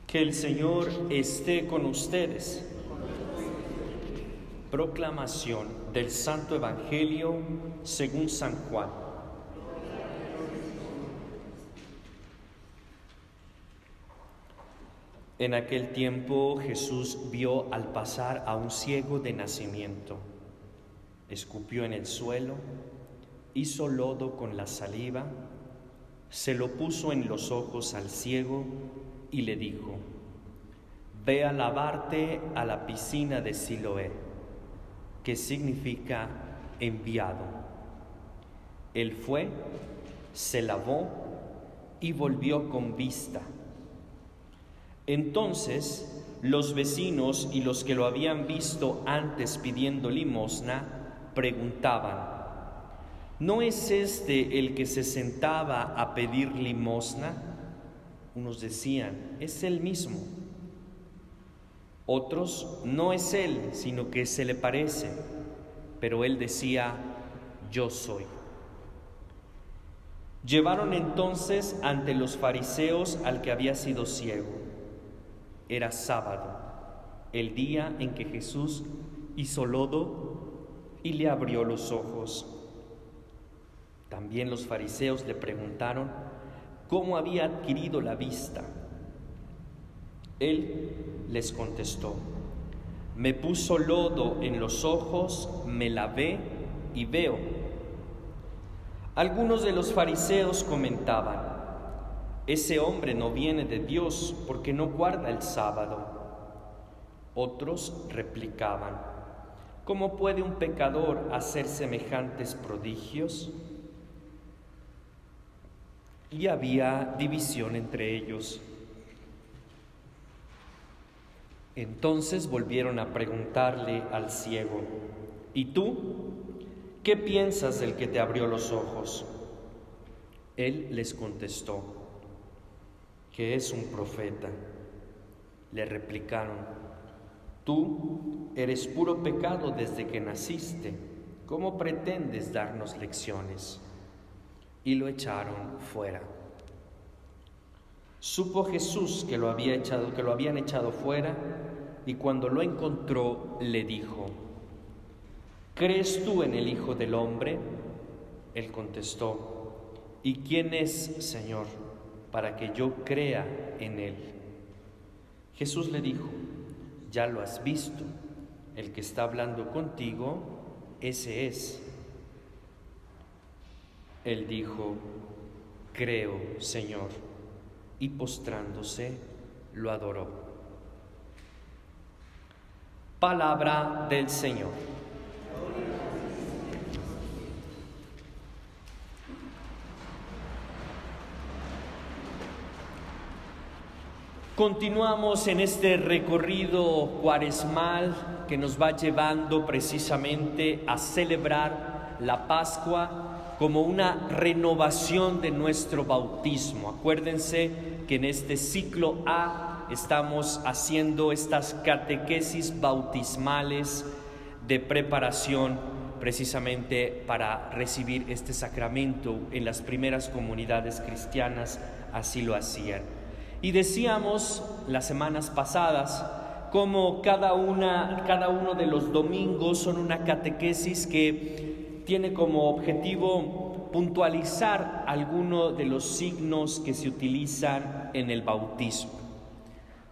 Que el Señor esté con ustedes. Proclamación del Santo Evangelio según San Juan. En aquel tiempo Jesús vio al pasar a un ciego de nacimiento. Escupió en el suelo, hizo lodo con la saliva, se lo puso en los ojos al ciego y le dijo: «Ve a lavarte a la piscina de Siloé», que significa enviado. Él fue, se lavó y volvió con vista. Entonces los vecinos y los que lo habían visto antes pidiendo limosna preguntaban: ¿no es este el que se sentaba a pedir limosna? Unos decían: es él mismo. Otros: no es él, sino que se le parece. Pero él decía: yo soy. Llevaron entonces ante los fariseos al que había sido ciego. Era sábado, el día en que Jesús hizo lodo y le abrió los ojos. También los fariseos le preguntaron cómo había adquirido la vista. Él les contestó: me puso lodo en los ojos, me lavé y veo. Algunos de los fariseos comentaban: ese hombre no viene de Dios porque no guarda el sábado. Otros replicaban: ¿cómo puede un pecador hacer semejantes prodigios? Y había división entre ellos. Entonces volvieron a preguntarle al ciego: ¿y tú qué piensas del que te abrió los ojos? Él les contestó que es un profeta. Le replicaron: tú eres puro pecado desde que naciste. ¿Cómo pretendes darnos lecciones? Y lo echaron fuera. Supo Jesús que lo habían echado fuera, y cuando lo encontró le dijo: ¿crees tú en el Hijo del Hombre? Él contestó: ¿y quién es, Señor, para que yo crea en él? Jesús le dijo: ya lo has visto, el que está hablando contigo, ese es. Él dijo: creo, Señor, y postrándose lo adoró. Palabra del Señor. Continuamos en este recorrido cuaresmal que nos va llevando precisamente a celebrar la Pascua como una renovación de nuestro bautismo. Acuérdense que en este ciclo A estamos haciendo estas catequesis bautismales de preparación precisamente para recibir este sacramento. En las primeras comunidades cristianas así lo hacían. Y decíamos las semanas pasadas cómo cada uno de los domingos son una catequesis que tiene como objetivo puntualizar alguno de los signos que se utilizan en el bautismo.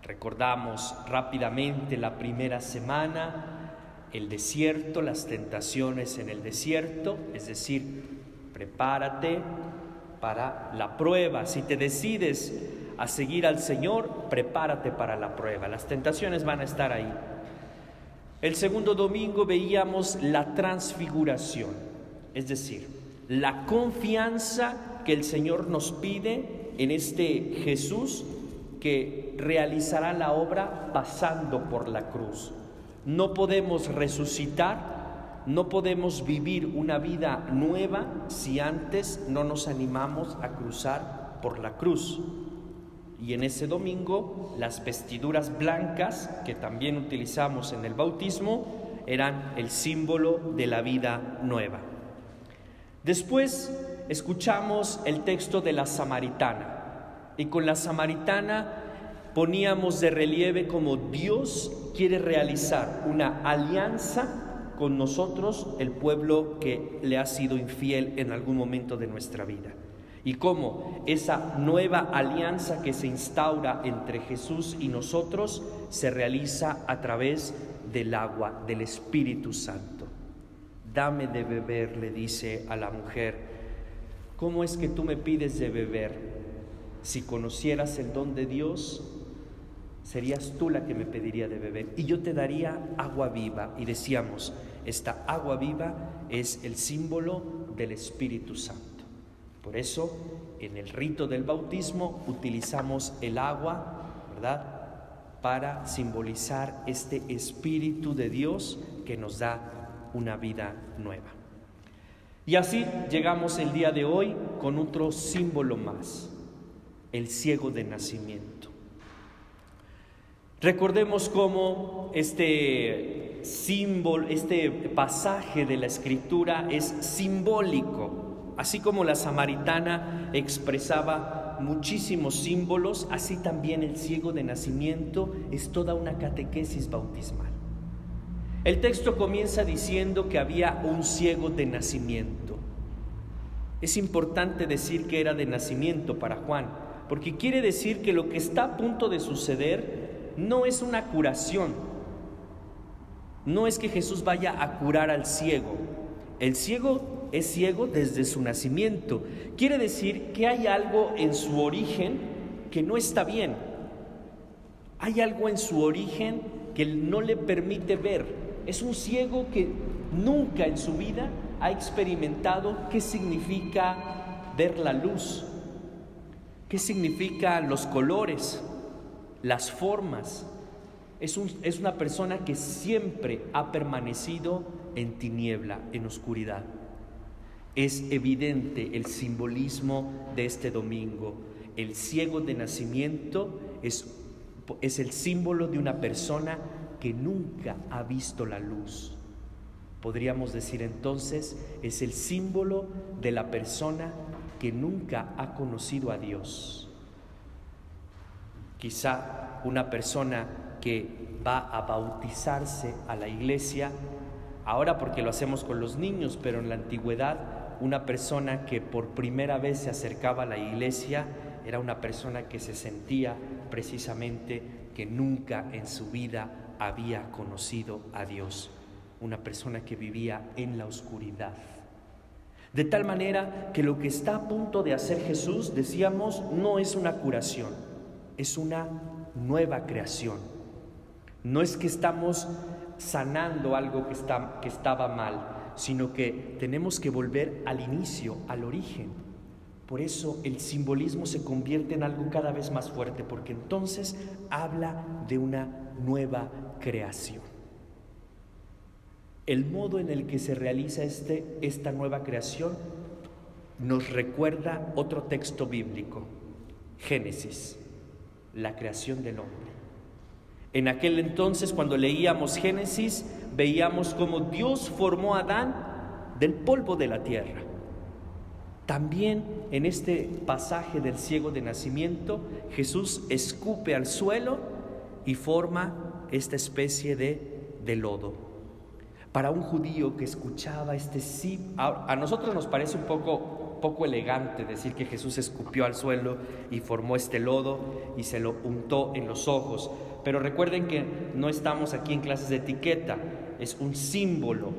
Recordamos rápidamente la primera semana, el desierto, las tentaciones en el desierto, es decir, prepárate para la prueba. Si te decides a seguir al Señor, prepárate para la prueba. Las tentaciones van a estar ahí. El segundo domingo veíamos la transfiguración, es decir, la confianza que el Señor nos pide en este Jesús que realizará la obra pasando por la cruz. No podemos resucitar, no podemos vivir una vida nueva si antes no nos animamos a cruzar por la cruz. Y en ese domingo, las vestiduras blancas, que también utilizamos en el bautismo, eran el símbolo de la vida nueva. Después escuchamos el texto de la samaritana. Y con la samaritana poníamos de relieve cómo Dios quiere realizar una alianza con nosotros, el pueblo que le ha sido infiel en algún momento de nuestra vida. Y cómo esa nueva alianza que se instaura entre Jesús y nosotros se realiza a través del agua, del Espíritu Santo. Dame de beber, le dice a la mujer. ¿Cómo es que tú me pides de beber? Si conocieras el don de Dios, serías tú la que me pediría de beber y yo te daría agua viva. Y decíamos, esta agua viva es el símbolo del Espíritu Santo. Por eso, en el rito del bautismo utilizamos el agua, ¿verdad?, para simbolizar este Espíritu de Dios que nos da una vida nueva. Y así llegamos el día de hoy con otro símbolo más, el ciego de nacimiento. Recordemos cómo este símbolo, este pasaje de la Escritura es simbólico. Así como la samaritana expresaba muchísimos símbolos, así también el ciego de nacimiento es toda una catequesis bautismal. El texto comienza diciendo que había un ciego de nacimiento. Es importante decir que era de nacimiento para Juan, porque quiere decir que lo que está a punto de suceder no es una curación. No es que Jesús vaya a curar al ciego. El ciego es ciego desde su nacimiento. Quiere decir que hay algo en su origen que no está bien. Hay algo en su origen que no le permite ver. Es un ciego que nunca en su vida ha experimentado qué significa ver la luz, qué significan los colores, las formas. Es una persona que siempre ha permanecido en tiniebla, en oscuridad. Es evidente el simbolismo de este domingo. El ciego de nacimiento es el símbolo de una persona que nunca ha visto la luz. Podríamos decir entonces, es el símbolo de la persona que nunca ha conocido a Dios. Quizá una persona que va a bautizarse a la iglesia, ahora porque lo hacemos con los niños, pero en la antigüedad, una persona que por primera vez se acercaba a la iglesia era una persona que se sentía precisamente que nunca en su vida había conocido a Dios, una persona que vivía en la oscuridad. De tal manera que lo que está a punto de hacer Jesús, decíamos, no es una curación, es una nueva creación. No es que estamos sanando algo que estaba mal, sino que tenemos que volver al inicio, al origen. Por eso el simbolismo se convierte en algo cada vez más fuerte, porque entonces habla de una nueva creación. El modo en el que se realiza esta nueva creación nos recuerda otro texto bíblico, Génesis, la creación del hombre. En aquel entonces, cuando leíamos Génesis, veíamos cómo Dios formó a Adán del polvo de la tierra. También en este pasaje del ciego de nacimiento, Jesús escupe al suelo y forma esta especie de lodo. Para un judío que escuchaba a nosotros nos parece un poco elegante decir que Jesús escupió al suelo y formó este lodo y se lo untó en los ojos. Pero recuerden que no estamos aquí en clases de etiqueta, es un símbolo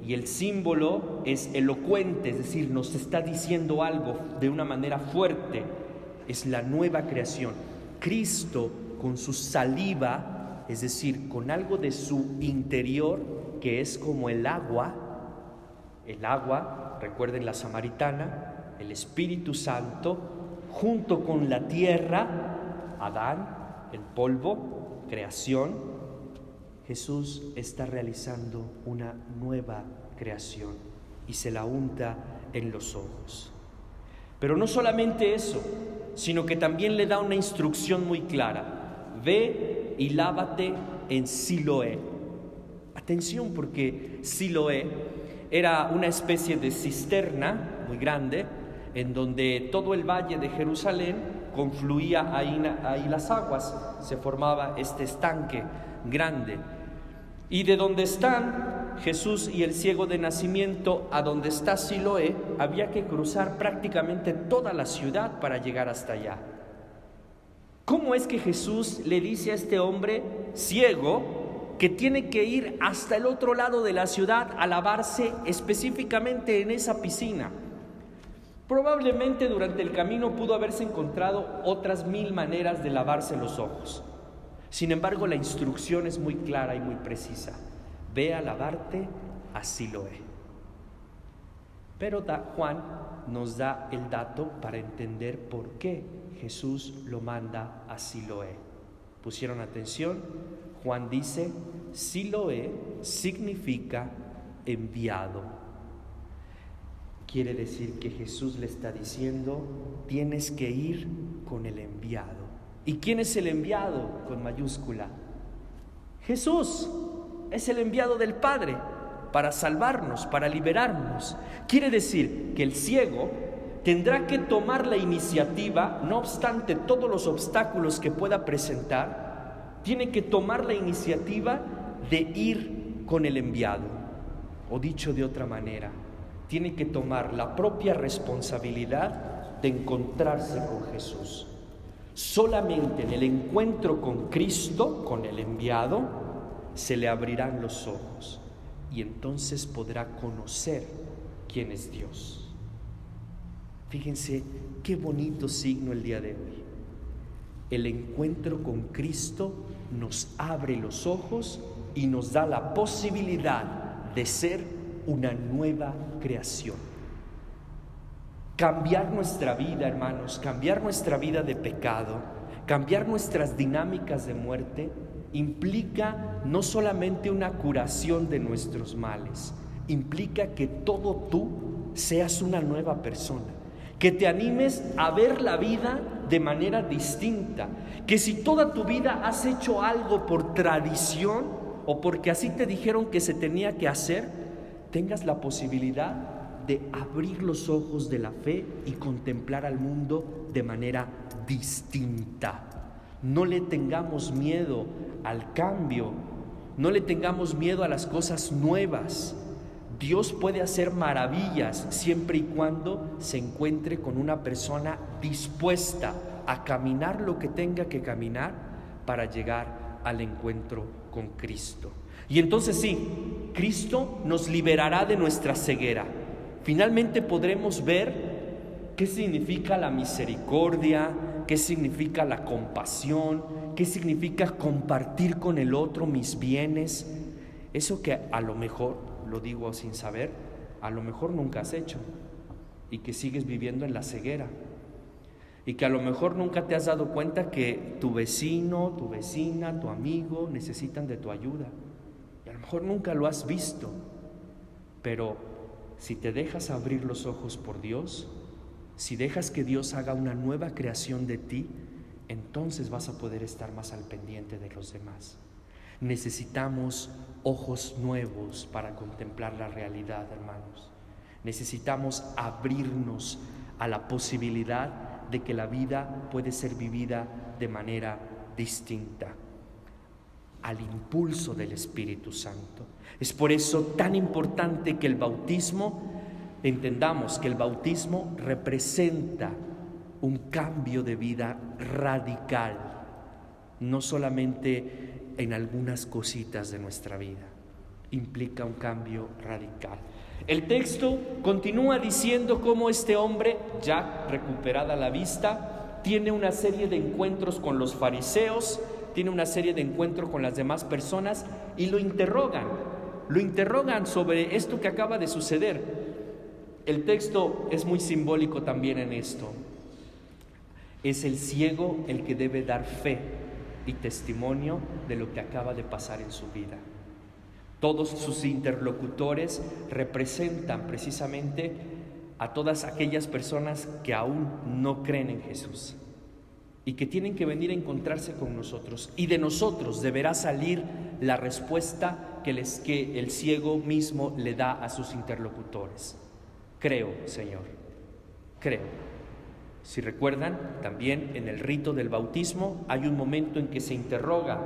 y el símbolo es elocuente, es decir, nos está diciendo algo de una manera fuerte. Es la nueva creación. Cristo con su saliva, es decir, con algo de su interior que es como el agua, recuerden la samaritana, el Espíritu Santo, junto con la tierra, Adán, el polvo, creación, Jesús está realizando una nueva creación y se la unta en los ojos. Pero no solamente eso, sino que también le da una instrucción muy clara: ve y lávate en Siloé. Atención, porque Siloé era una especie de cisterna muy grande en donde todo el valle de Jerusalén confluía ahí las aguas, se formaba este estanque grande. Y de donde están Jesús y el ciego de nacimiento a donde está Siloé, había que cruzar prácticamente toda la ciudad para llegar hasta allá. ¿Cómo es que Jesús le dice a este hombre ciego que tiene que ir hasta el otro lado de la ciudad a lavarse específicamente en esa piscina? Probablemente durante el camino pudo haberse encontrado otras 1000 maneras de lavarse los ojos. Sin embargo, la instrucción es muy clara y muy precisa. Ve a lavarte a Siloé. Pero Juan nos da el dato para entender por qué Jesús lo manda a Siloé. ¿Pusieron atención? Juan dice, Siloé significa enviado. Quiere decir que Jesús le está diciendo, tienes que ir con el enviado. ¿Y quién es el enviado? Con mayúscula. Jesús es el enviado del Padre para salvarnos, para liberarnos. Quiere decir que el ciego tendrá que tomar la iniciativa, no obstante todos los obstáculos que pueda presentar, tiene que tomar la iniciativa de ir con el enviado. O dicho de otra manera, tiene que tomar la propia responsabilidad de encontrarse con Jesús. Solamente en el encuentro con Cristo, con el enviado, se le abrirán los ojos y entonces podrá conocer quién es Dios. Fíjense qué bonito signo el día de hoy. El encuentro con Cristo nos abre los ojos y nos da la posibilidad de ser una nueva creación. Cambiar nuestra vida, hermanos, cambiar nuestra vida de pecado, cambiar nuestras dinámicas de muerte, implica no solamente una curación de nuestros males, implica que todo tú seas una nueva persona, que te animes a ver la vida de manera distinta, que si toda tu vida has hecho algo por tradición o porque así te dijeron que se tenía que hacer, tengas la posibilidad de abrir los ojos de la fe y contemplar al mundo de manera distinta. No le tengamos miedo al cambio, no le tengamos miedo a las cosas nuevas. Dios puede hacer maravillas siempre y cuando se encuentre con una persona dispuesta a caminar lo que tenga que caminar para llegar al encuentro con Cristo. Y entonces sí, Cristo nos liberará de nuestra ceguera. Finalmente podremos ver qué significa la misericordia, qué significa la compasión, qué significa compartir con el otro mis bienes. Eso que a lo mejor, lo digo sin saber, a lo mejor nunca has hecho y que sigues viviendo en la ceguera. Y que a lo mejor nunca te has dado cuenta que tu vecino, tu vecina, tu amigo necesitan de tu ayuda. Y a lo mejor nunca lo has visto, pero si te dejas abrir los ojos por Dios, si dejas que Dios haga una nueva creación de ti, entonces vas a poder estar más al pendiente de los demás. Necesitamos ojos nuevos para contemplar la realidad, hermanos. Necesitamos abrirnos a la posibilidad de que la vida puede ser vivida de manera distinta, al impulso del Espíritu Santo. Es por eso tan importante que el bautismo, entendamos que el bautismo representa un cambio de vida radical, no solamente en algunas cositas de nuestra vida, implica un cambio radical. El texto continúa diciendo cómo este hombre, ya recuperada la vista, tiene una serie de encuentros con los fariseos, tiene una serie de encuentros con las demás personas y lo interrogan sobre esto que acaba de suceder. El texto es muy simbólico también en esto. Es el ciego el que debe dar fe y testimonio de lo que acaba de pasar en su vida. Todos sus interlocutores representan precisamente a todas aquellas personas que aún no creen en Jesús y que tienen que venir a encontrarse con nosotros, y de nosotros deberá salir la respuesta que el ciego mismo le da a sus interlocutores. Creo, Señor. creo. Si recuerdan, también en el rito del bautismo hay un momento en que se interroga.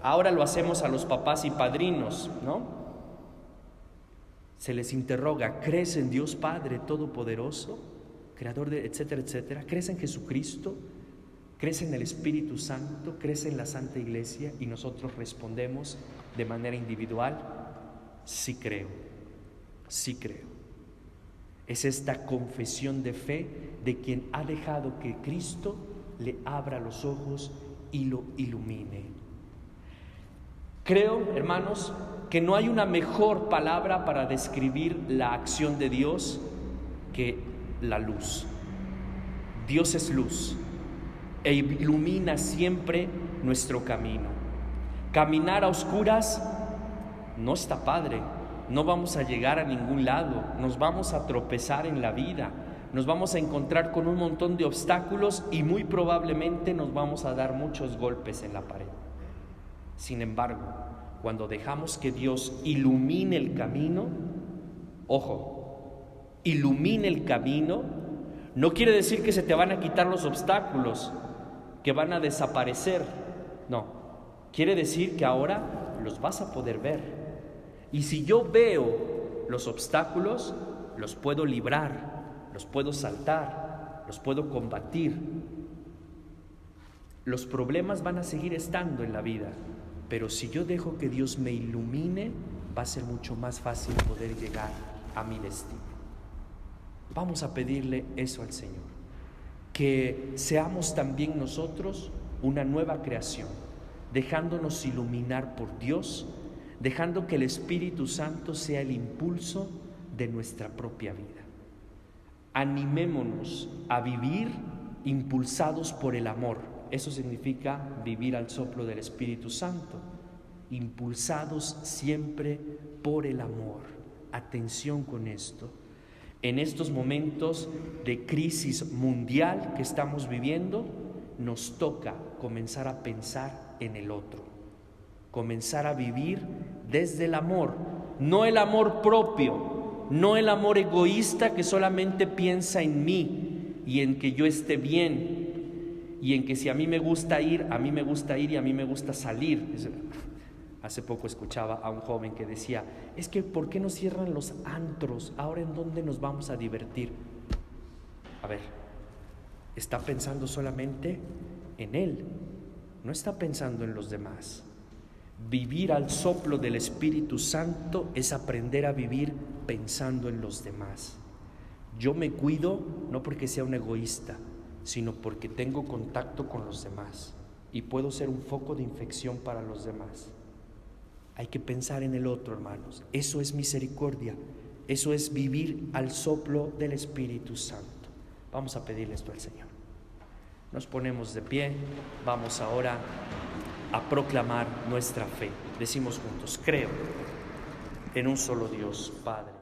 Ahora lo hacemos a los papás y padrinos, ¿no? Se les interroga: ¿crees en Dios Padre Todopoderoso, Creador de etcétera, etcétera? ¿Crees en Jesucristo? ¿Crees en el Espíritu Santo? ¿Crees en la Santa Iglesia? Y nosotros respondemos de manera individual: sí creo, sí creo. Es esta confesión de fe de quien ha dejado que Cristo le abra los ojos y lo ilumine. Creo, hermanos, que no hay una mejor palabra para describir la acción de Dios que la luz. Dios es luz e ilumina siempre nuestro camino. Caminar a oscuras no está padre. No vamos a llegar a ningún lado, nos vamos a tropezar en la vida, nos vamos a encontrar con un montón de obstáculos y muy probablemente nos vamos a dar muchos golpes en la pared. Sin embargo, cuando dejamos que Dios ilumine el camino, ojo, ilumine el camino, no quiere decir que se te van a quitar los obstáculos, que van a desaparecer, no, quiere decir que ahora los vas a poder ver. Y si yo veo los obstáculos, los puedo librar, los puedo saltar, los puedo combatir. Los problemas van a seguir estando en la vida, pero si yo dejo que Dios me ilumine, va a ser mucho más fácil poder llegar a mi destino. Vamos a pedirle eso al Señor, que seamos también nosotros una nueva creación, dejándonos iluminar por Dios, dejando que el Espíritu Santo sea el impulso de nuestra propia vida. Animémonos a vivir impulsados por el amor. Eso significa vivir al soplo del Espíritu Santo, impulsados siempre por el amor. Atención con esto. En estos momentos de crisis mundial que estamos viviendo, nos toca comenzar a pensar en el otro. Comenzar a vivir desde el amor, no el amor propio, no el amor egoísta que solamente piensa en mí y en que yo esté bien y en que si a mí me gusta ir, a mí me gusta ir y a mí me gusta salir. Hace poco escuchaba a un joven que decía: es que ¿por qué no cierran los antros? Ahora ¿en dónde nos vamos a divertir? A ver, está pensando solamente en él, no está pensando en los demás. Vivir al soplo del Espíritu Santo es aprender a vivir pensando en los demás. Yo me cuido no porque sea un egoísta, sino porque tengo contacto con los demás y puedo ser un foco de infección para los demás. Hay que pensar en el otro, hermanos. Eso es misericordia, eso es vivir al soplo del Espíritu Santo. Vamos a pedirle esto al Señor. Nos ponemos de pie, vamos ahora a proclamar nuestra fe. Decimos juntos: creo en un solo Dios, Padre,